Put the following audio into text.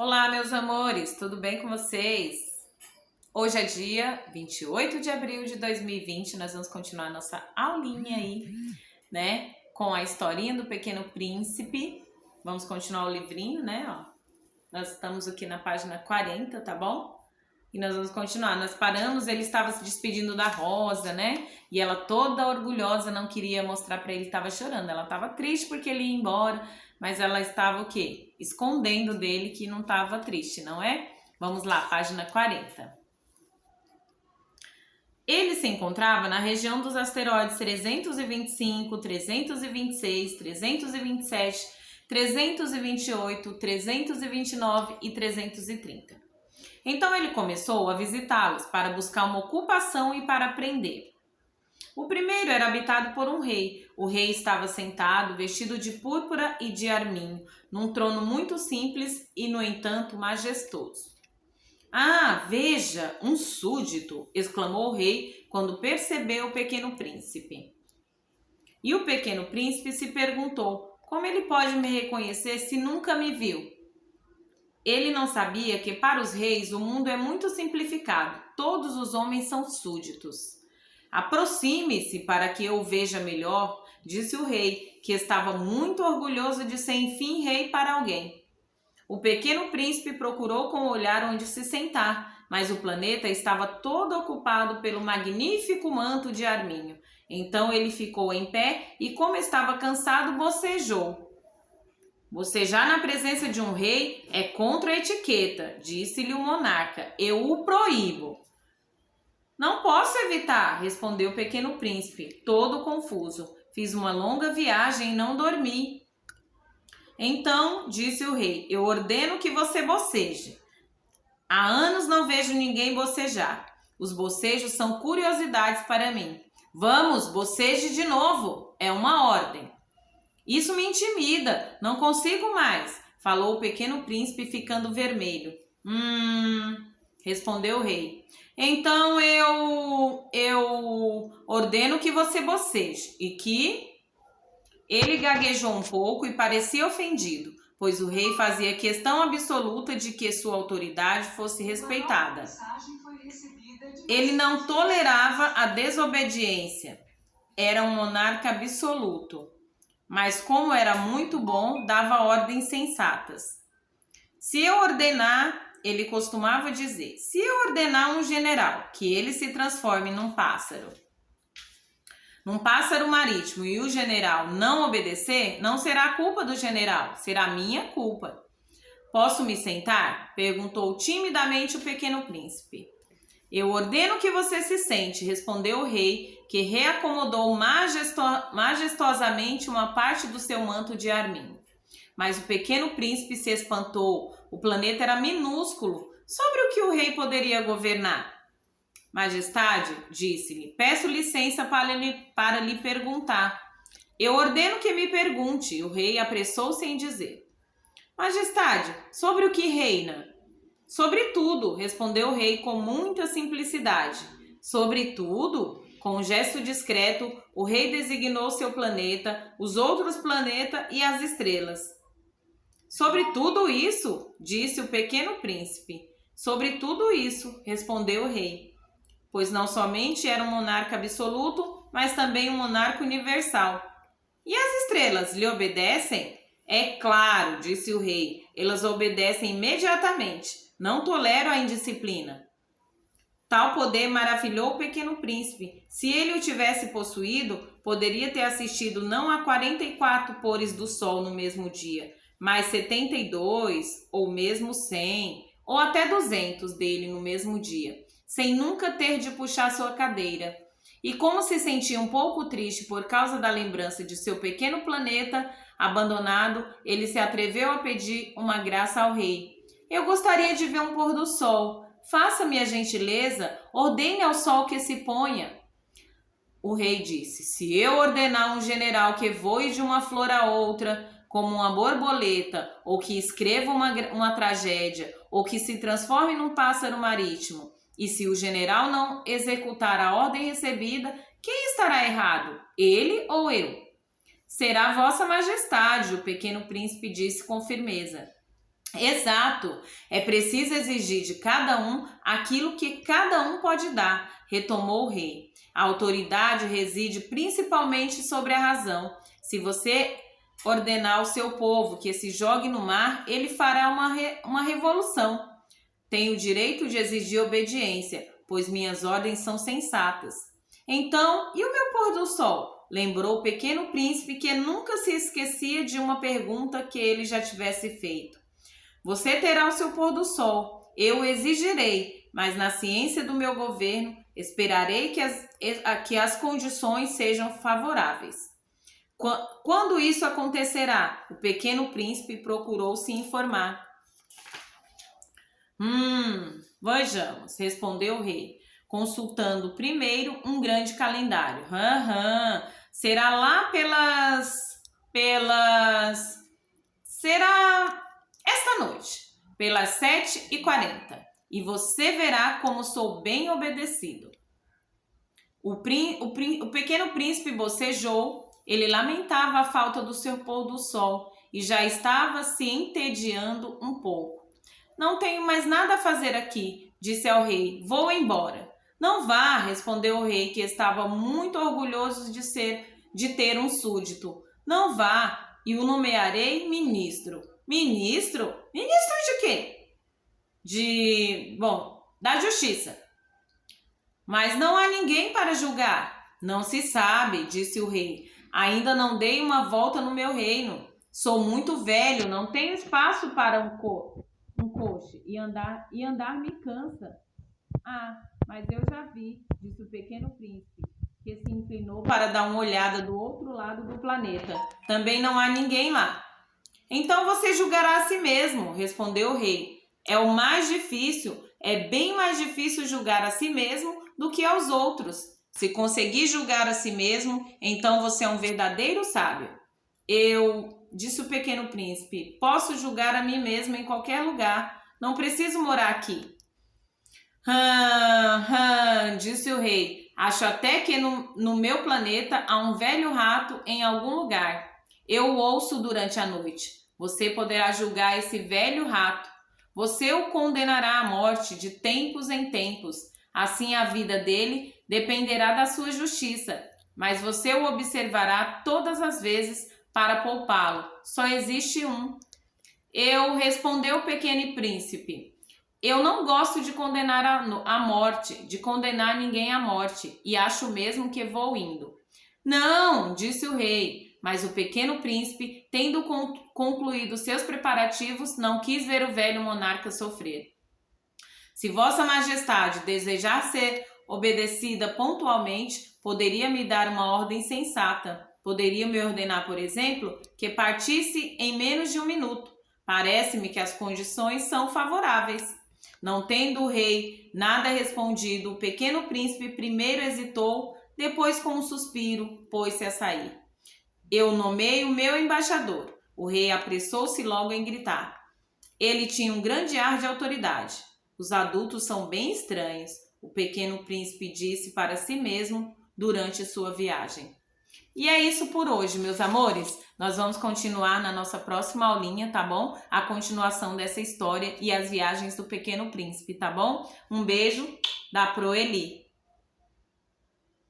Olá, meus amores, tudo bem com vocês? Hoje é dia 28 de abril de 2020, nós vamos continuar nossa aulinha aí, né? Com a historinha do Pequeno Príncipe. Vamos continuar o livrinho, né? Ó, nós estamos aqui na página 40, tá bom? E nós vamos continuar. Nós paramos, ele estava se despedindo da Rosa, né? E ela toda orgulhosa não queria mostrar para ele que estava chorando. Ela estava triste porque ele ia embora, mas ela estava o quê? Escondendo dele que não estava triste, não é? Vamos lá, página 40. Ele se encontrava na região dos asteroides 325, 326, 327, 328, 329 e 330. Então ele começou a visitá-los para buscar uma ocupação e para aprender. O primeiro era habitado por um rei. O rei estava sentado, vestido de púrpura e de arminho, num trono muito simples e, no entanto, majestoso. "Ah, veja, um súdito!" exclamou o rei quando percebeu o Pequeno Príncipe. E o Pequeno Príncipe se perguntou: como ele pode me reconhecer se nunca me viu? Ele não sabia que para os reis o mundo é muito simplificado. Todos os homens são súditos. "Aproxime-se para que eu o veja melhor", disse o rei, que estava muito orgulhoso de ser enfim rei para alguém. O Pequeno Príncipe procurou com o olhar onde se sentar, mas o planeta estava todo ocupado pelo magnífico manto de arminho. Então ele ficou em pé e, como estava cansado, bocejou. "Bocejar na presença de um rei é contra a etiqueta", disse-lhe o monarca. "Eu o proíbo." "Não posso evitar", respondeu o Pequeno Príncipe, todo confuso. "Fiz uma longa viagem e não dormi." "Então", disse o rei, "eu ordeno que você boceje." "Há anos não vejo ninguém bocejar. Os bocejos são curiosidades para mim." "Vamos, boceje de novo. É uma ordem." "Isso me intimida. Não consigo mais", falou o Pequeno Príncipe, ficando vermelho. Respondeu o rei. "Então eu ordeno que você boceje." E que... Ele gaguejou um pouco e parecia ofendido, pois o rei fazia questão absoluta de que sua autoridade fosse respeitada. Ele não tolerava a desobediência. Era um monarca absoluto. Mas como era muito bom, dava ordens sensatas. "Se eu ordenar", ele costumava dizer, "se eu ordenar a um general que ele se transforme num pássaro marítimo, e o general não obedecer, não será culpa do general, será minha culpa." "Posso me sentar?" perguntou timidamente o Pequeno Príncipe. "Eu ordeno que você se sente", respondeu o rei, que reacomodou majestosamente uma parte do seu manto de arminho. Mas o Pequeno Príncipe se espantou. O planeta era minúsculo. Sobre o que o rei poderia governar? "Majestade", disse-lhe, "peço licença para lhe perguntar." "Eu ordeno que me pergunte." O rei apressou-se em dizer. "Majestade, sobre o que reina?" "Sobre tudo", respondeu o rei com muita simplicidade. "Sobre tudo?" Com um gesto discreto, o rei designou seu planeta, os outros planetas e as estrelas. "Sobre tudo isso?" disse o Pequeno Príncipe. "Sobre tudo isso", respondeu o rei, pois não somente era um monarca absoluto, mas também um monarca universal. "E as estrelas lhe obedecem?" "É claro", disse o rei, "elas obedecem imediatamente. Não tolero a indisciplina." Tal poder maravilhou o Pequeno Príncipe. Se ele o tivesse possuído, poderia ter assistido não a 44 pôres do sol no mesmo dia, mas 72, ou mesmo 100, ou até 200 dele no mesmo dia, sem nunca ter de puxar sua cadeira. E como se sentia um pouco triste por causa da lembrança de seu pequeno planeta abandonado, ele se atreveu a pedir uma graça ao rei. "Eu gostaria de ver um pôr do sol. Faça-me a gentileza, ordene ao sol que se ponha." O rei disse: "Se eu ordenar um general que voe de uma flor a outra, como uma borboleta, ou que escreva uma tragédia, ou que se transforme num pássaro marítimo, e se o general não executar a ordem recebida, quem estará errado, ele ou eu?" "Será Vossa Majestade", o Pequeno Príncipe disse com firmeza. Exato, é preciso exigir de cada um aquilo que cada um pode dar, retomou o rei. A autoridade reside principalmente sobre a razão. Se você ordenar ao seu povo que se jogue no mar, ele fará uma revolução. Tenho o direito de exigir obediência, pois minhas ordens são sensatas. Então, e o meu pôr do sol? Lembrou o pequeno príncipe, que nunca se esquecia de uma pergunta que ele já tivesse feito. Você terá o seu pôr do sol, eu o exigirei, mas na ciência do meu governo esperarei que as condições sejam favoráveis. Quando isso acontecerá? O pequeno príncipe procurou se informar. Vejamos, respondeu o rei, consultando primeiro um grande calendário. Será lá será esta noite, pelas 7h40, e você verá como sou bem obedecido. O pequeno príncipe bocejou, ele lamentava a falta do seu pôr do sol e já estava se entediando um pouco. Não tenho mais nada a fazer aqui, disse ao rei, vou embora. Não vá, respondeu o rei, que estava muito orgulhoso de ter um súdito. Não vá, e o nomearei ministro. Ministro? Ministro de quê? Da justiça. Mas não há ninguém para julgar. Não se sabe, disse o rei. Ainda não dei uma volta no meu reino. Sou muito velho, não tenho espaço para um coche, e andar me cansa. Mas eu já vi, disse o pequeno príncipe, que se inclinou para dar uma olhada do outro lado do planeta. Também não há ninguém lá. Então você julgará a si mesmo, respondeu o rei. É bem mais difícil julgar a si mesmo do que aos outros. Se conseguir julgar a si mesmo, então você é um verdadeiro sábio. Disse o pequeno príncipe, posso julgar a mim mesmo em qualquer lugar. Não preciso morar aqui. Disse o rei. Acho até que no meu planeta há um velho rato em algum lugar. Eu o ouço durante a noite. Você poderá julgar esse velho rato. Você o condenará à morte de tempos em tempos. Assim a vida dele dependerá da sua justiça. Mas você o observará todas as vezes para poupá-lo. Só existe um. Respondeu o pequeno príncipe. Eu não gosto de condenar a morte, de condenar ninguém à morte, e acho mesmo que vou indo. Não, disse o rei, mas o pequeno príncipe, tendo concluído seus preparativos, não quis ver o velho monarca sofrer. Se Vossa Majestade desejar ser obedecida pontualmente, poderia me dar uma ordem sensata. Poderia me ordenar, por exemplo, que partisse em menos de 1 minuto. Parece-me que as condições são favoráveis. Não tendo o rei nada respondido, o pequeno príncipe primeiro hesitou, depois com um suspiro, pôs-se a sair. Eu nomeei o meu embaixador. O rei apressou-se logo em gritar. Ele tinha um grande ar de autoridade. Os adultos são bem estranhos, o pequeno príncipe disse para si mesmo durante sua viagem. E é isso por hoje, meus amores. Nós vamos continuar na nossa próxima aulinha, tá bom? A continuação dessa história e as viagens do Pequeno Príncipe, tá bom? Um beijo da Proeli.